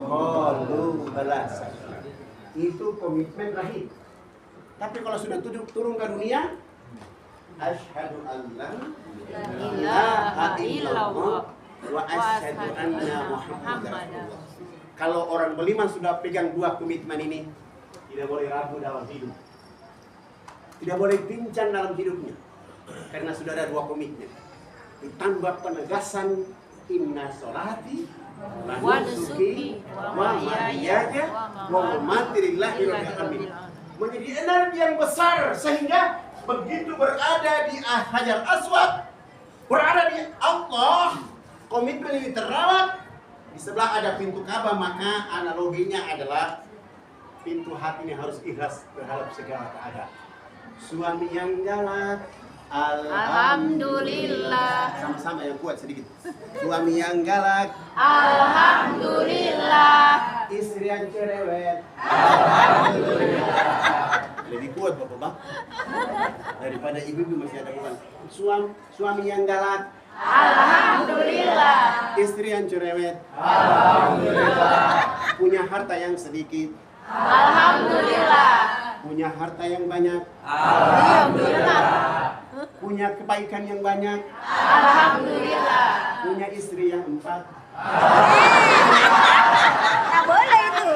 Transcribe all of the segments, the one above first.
Qalu balasan. Itu komitmen rahim. Tapi kalau sudah turun ke dunia, asyhadu an la ilaha illallah wa asyhadu anna muhammadar rasulullah. Kalau orang beriman sudah pegang dua komitmen ini, tidak boleh ragu dalam hidup. Tidak boleh pincang dalam hidupnya. Karena sudah ada dua komitmen. Ditambah penegasan inna sholati wa nusuki wa mahyaya wa mamati lillahi rabbil alamin. Menjadi energi yang besar sehingga begitu berada di Hajar Aswad, berada di Allah, komitmen ini terawat. Di sebelah ada pintu Ka'bah, maka analoginya adalah pintu hati ini harus ikhlas terhadap segala keadaan. Suami yang galak, alhamdulillah. Sama-sama yang kuat sedikit. Suami yang galak, alhamdulillah. Istri yang cerewet, alhamdulillah. Lebih kuat bapak-bapak daripada ibu-ibu masih ada bukan. Suami yang galak, alhamdulillah. Istri yang cerewet, alhamdulillah. Punya harta yang sedikit, alhamdulillah. Punya harta yang banyak, alhamdulillah. Punya kebaikan yang banyak, alhamdulillah. Punya istri yang 4, tak boleh itu.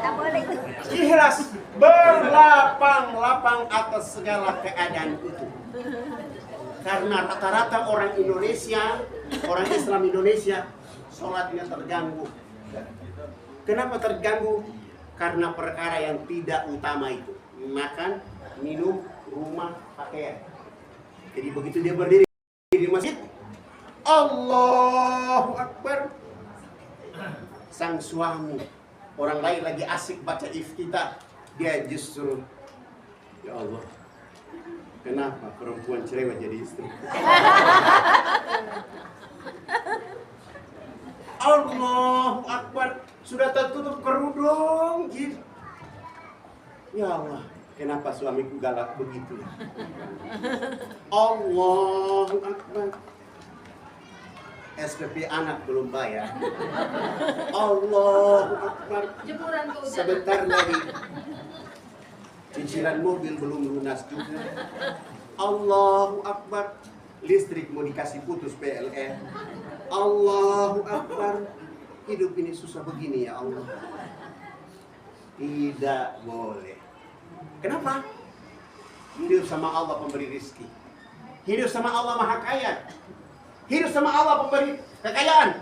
Tak boleh itu. Ikhlas berlapang-lapang atas segala keadaan itu. Karena rata-rata orang Indonesia, orang Islam Indonesia, sholatnya terganggu. Kenapa terganggu? Karena perkara yang tidak utama itu. Makan, minum, rumah, pakaian. Jadi begitu dia berdiri di masjid, Allahu Akbar. Sang suami, orang lain lagi asik baca iftitah, dia justru, ya Allah, kenapa perempuan cerewet jadi istri? Allahu Akbar, sudah tertutup kerudung gitu. Ya Allah, kenapa suamiku galak begitu? Allahu Akbar. SPP anak belum bayar. Allahu Akbar. Sebentar lagi cicilan mobil belum lunas juga. Allahu Akbar. Listrik mau dikasih putus PLN. Allahu Akbar. Hidup ini susah begini ya Allah. Tidak boleh. Kenapa? Hidup sama Allah pemberi rizki. Hidup sama Allah maha kaya. Hidup sama Allah pemberi kekayaan.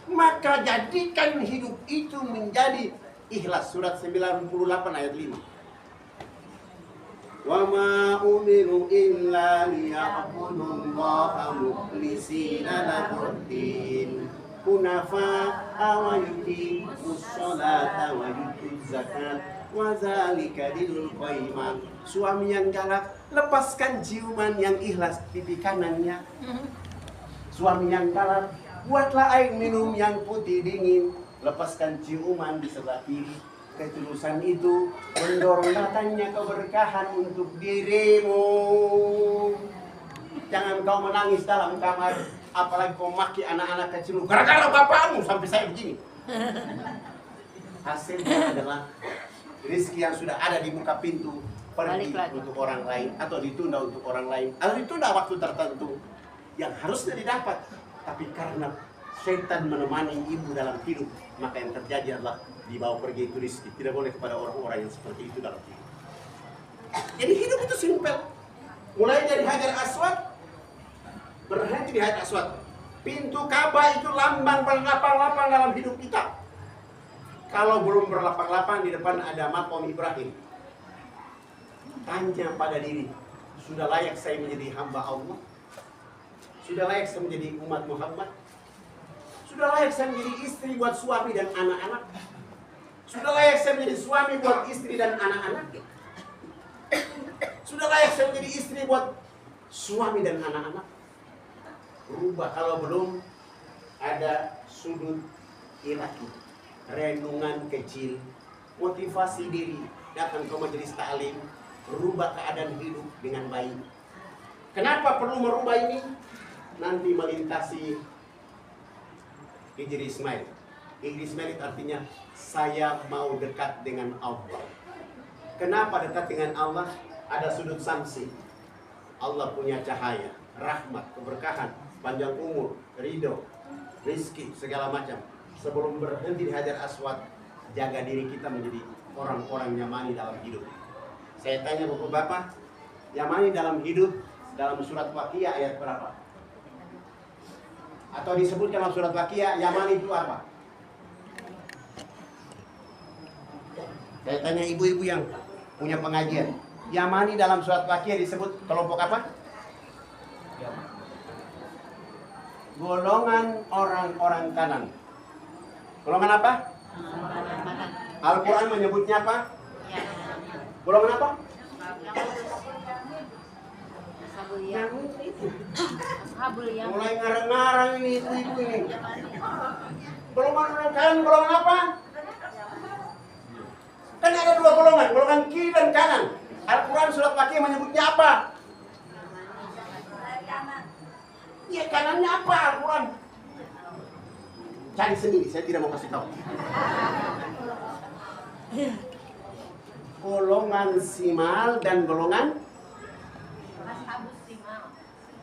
Maka jadikan hidup itu menjadi ikhlas. Surat 98 ayat 5. Wa ma umiru illa liya'budullaha mukhlishina lahu-d-din hunafa'a wa yuqimus sholata wa yutuz zakat wa dzalika dinul qayyimah. Suami yang galak, lepaskan ciuman yang ikhlas pipi kanannya. Suami yang galak, buatlah air minum yang putih dingin, lepaskan ciuman di sebelah kiri. Ketulusan itu mendorong datangnya keberkahan untuk dirimu. Jangan kau menangis dalam kamar, apalagi kau maki anak-anak kecil, gara-gara bapakmu sampai saya begini. Hasilnya adalah rezeki yang sudah ada di muka pintu pergi untuk orang lain, atau ditunda untuk orang lain, atau ditunda waktu tertentu yang harusnya didapat, tapi karena setan menemani ibu dalam hidup, maka yang terjadi adalah dibawa pergi itu rezeki. Tidak boleh kepada orang-orang yang seperti itu dalam hidup. Jadi hidup itu simpel. Mulai dari Hajar Aswad, berhenti di Hajar Aswad. Pintu Ka'bah itu lambang berlapang-lapang dalam hidup kita. Kalau belum berlapang-lapang, di depan ada makom Ibrahim. Tanya pada diri, sudah layak saya menjadi hamba Allah? Sudah layak saya menjadi umat Muhammad? Sudah layak saya menjadi istri buat suami dan anak-anak? Sudah layak saya menjadi suami buat istri dan anak-anak? Sudah layak saya menjadi istri buat suami dan anak-anak? Rubah. Kalau belum, ada sudut ilahi, renungan kecil, motivasi diri, datang ke majelis ta'lim, rubah keadaan hidup dengan baik. Kenapa perlu merubah ini? Nanti melintasi Hijri Ismail. English merit artinya saya mau dekat dengan Allah. Kenapa dekat dengan Allah? Ada sudut samsi. Allah punya cahaya, rahmat, keberkahan, panjang umur, ridho, rizki, segala macam. Sebelum berhenti di Hajar Aswad, jaga diri kita menjadi orang-orang yamani dalam hidup. Saya tanya bapak-bapak, yamani dalam hidup, dalam surat Waqiah ayat berapa? Atau disebutkan dalam surat Waqiah, yamani itu apa? Saya tanya ibu-ibu yang punya pengajian, yamani dalam surat Waqiah disebut kelompok apa? Golongan orang-orang kanan. Golongan apa? Al-Quran menyebutnya apa? Golongan apa? Mulai ngarang-ngarang ini ibu-ibu ini. Golongan orang kanan, golongan apa? Kan ada dua golongan, golongan kiri dan kanan. Al-Quran surat Waqiah menyebutnya apa? Ya kanannya apa Al-Quran? Cari sendiri, saya tidak mau kasih tahu. Golongan simal dan golongan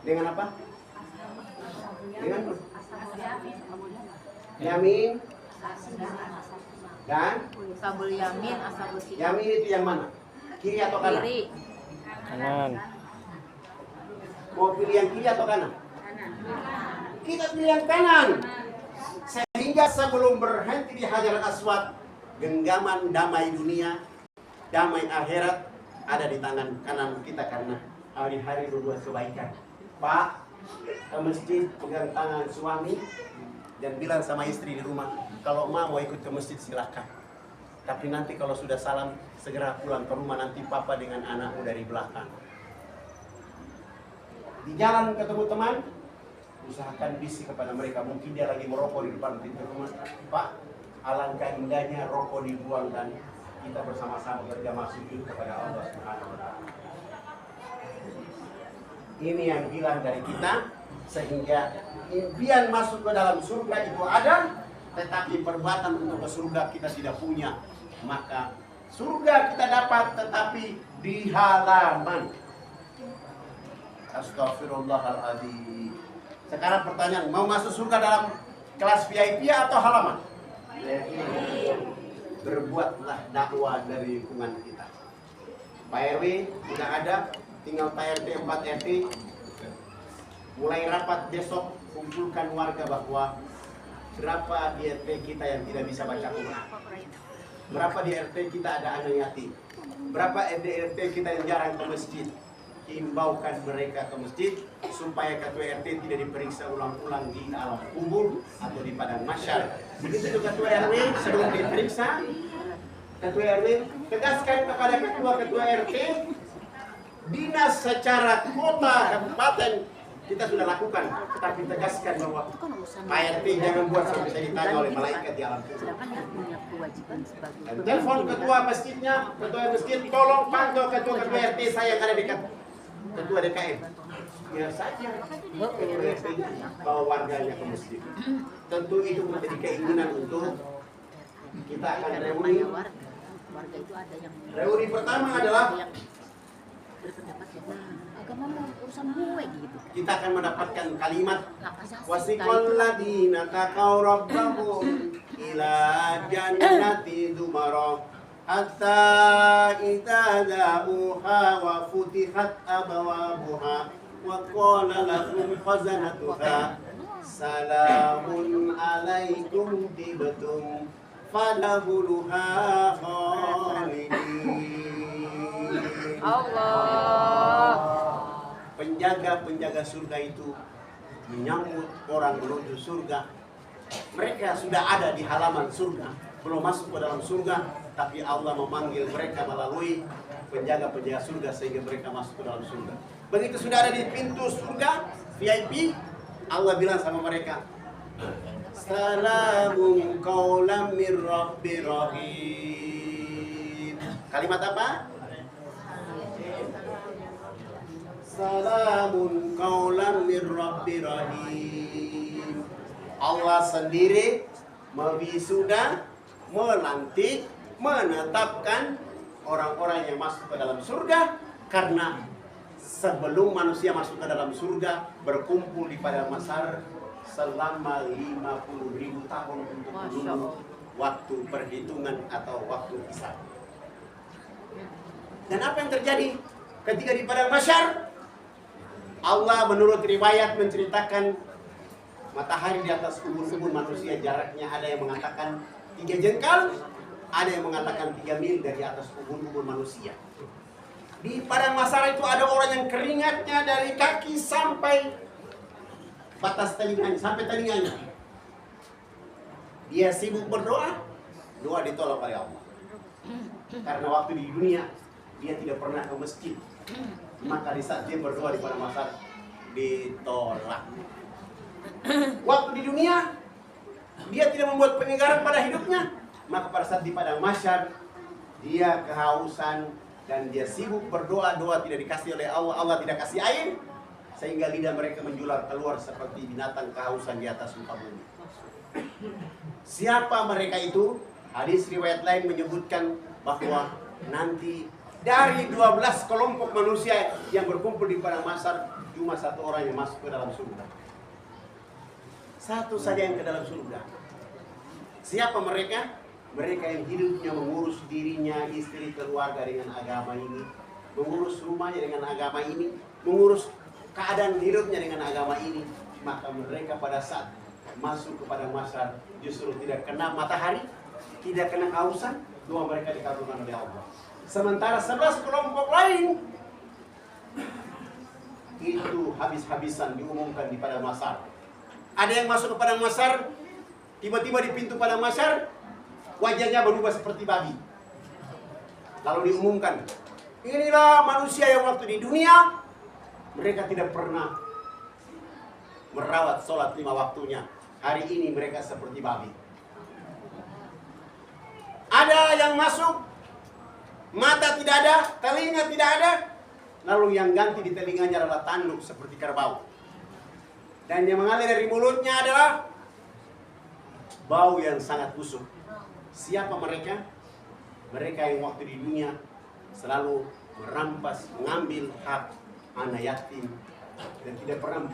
dengan apa? Dengan yamin dan Ashabul yamin, ashabul simal. yamin itu yang mana? Kiri atau kanan? Kiri. Kanan. Mau pilih yang kiri atau kanan? Kita pilih yang kanan. Sehingga sebelum berhenti di Hajar Aswad, genggaman damai dunia, damai akhirat ada di tangan kanan kita karena hari-hari berbuat kebaikan. Pak, ke masjid pegang tangan suami dan bilang sama istri di rumah, kalau mau ikut ke masjid silakan. Tapi nanti kalau sudah salam segera pulang ke rumah, nanti papa dengan anakmu dari belakang. Di jalan ketemu teman, usahakan bisik kepada mereka, mungkin dia lagi merokok di depan pintu rumah. Pak, alangkah indahnya rokok dibuang dan kita bersama-sama berjamaah sujud kepada Allah Subhanahu wa Ta'ala. Ini yang hilang dari kita, sehingga impian masuk ke dalam surga itu ada, tetapi perbuatan untuk ke surga kita tidak punya. Maka surga kita dapat, tetapi di halaman. Astaghfirullahaladzim. Sekarang pertanyaan, mau masuk surga dalam kelas VIP atau halaman? Berbuatlah dakwah dari lingkungan kita. Pak RW sudah ada, tinggal Pak RT 4 RT. Mulai rapat besok, kumpulkan warga bahwa berapa di RT kita yang tidak bisa baca Quran, berapa di RT kita ada anak yatim, berapa di RT kita yang jarang ke masjid. Himbaukan mereka ke masjid supaya ketua RT tidak diperiksa ulang-ulang di alam kubur atau di padang mahsyar. Begitu juga ketua RW sebelum diperiksa, ketua RW tegaskan kepada ketua RT, dinas secara kota kabupaten kita sudah lakukan, tetapi tegaskan bahwa Pak RT jangan buat sampai saya ditanya oleh malaikat di alam kubur. Dan telepon ketua masjidnya, ketua masjid, tolong pantau ketua RT saya yang ada dekat ketua DKM. Biar saja ketua RT bawa warganya ke masjid. Tentu itu menjadi keinginan untuk kita akan reuni. Reuni pertama adalah kita akan mendapatkan kalimat wasiqal ladina taqaw rabbahum ila jannati zumara hatta idza ja'uha wa futihat abwabuha wa qala lahum khazanatuha salamun alaikum tibtum fadkhuluha khalidin. Allah. Penjaga-penjaga surga itu menyambut orang menuju surga. Mereka sudah ada di halaman surga, belum masuk ke dalam surga, tapi Allah memanggil mereka melalui penjaga-penjaga surga sehingga mereka masuk ke dalam surga. Begitu sudah ada di pintu surga VIP, Allah bilang sama mereka, salamun qaulam mir rabbir rahim. Kalimat apa? Salamun qaulam mir rabbir rahim. Allah sendiri mewisuda, melantik, menetapkan orang-orang yang masuk ke dalam surga. Karena sebelum manusia masuk ke dalam surga, berkumpul di padang mahsyar selama 50.000 tahun untuk menunggu waktu perhitungan atau waktu hisab. Dan apa yang terjadi ketika di padang mahsyar? Allah menurut riwayat menceritakan matahari di atas ubun-ubun manusia jaraknya ada yang mengatakan 3 jengkal, ada yang mengatakan 3 mil dari atas ubun-ubun manusia. Di padang mahsyar itu ada orang yang keringatnya dari kaki sampai batas telinganya, sampai telinganya. Dia sibuk berdoa, doa ditolak oleh Allah. Karena waktu di dunia dia tidak pernah ke masjid, maka di saat dia berdoa di padang mahsyar ditolak. Waktu di dunia dia tidak membuat penyegaran pada hidupnya, maka pada saat di padang mahsyar dia kehausan dan dia sibuk berdoa, doa tidak dikasih oleh Allah, Allah tidak kasih air, sehingga lidah mereka menjular keluar seperti binatang kehausan di atas muka bumi. Siapa mereka itu? Hadis riwayat lain menyebutkan bahwa nanti dari 12 kelompok manusia yang berkumpul di padang mahsyar, cuma 1 orang yang masuk ke dalam surga. 1 saja yang ke dalam surga. Siapa mereka? Mereka yang hidupnya mengurus dirinya, istri, keluarga dengan agama ini, mengurus rumahnya dengan agama ini, mengurus keadaan hidupnya dengan agama ini. Maka mereka pada saat masuk kepada mahsyar justru tidak kena matahari, tidak kena kehausan, doa mereka dikabulkan oleh Allah. Sementara 11 kelompok lain itu habis-habisan diumumkan di padang mahsyar. Ada yang masuk ke padang mahsyar, tiba-tiba di pintu padang mahsyar wajahnya berubah seperti babi. Lalu diumumkan, inilah manusia yang waktu di dunia mereka tidak pernah merawat sholat 5 waktunya. Hari ini mereka seperti babi. Ada yang masuk, mata tidak ada, telinga tidak ada, lalu yang ganti di telinganya adalah tanduk seperti kerbau. Dan yang mengalir dari mulutnya adalah bau yang sangat busuk. Siapa mereka? Mereka yang waktu di dunia selalu merampas, mengambil hak anak yatim dan tidak pernah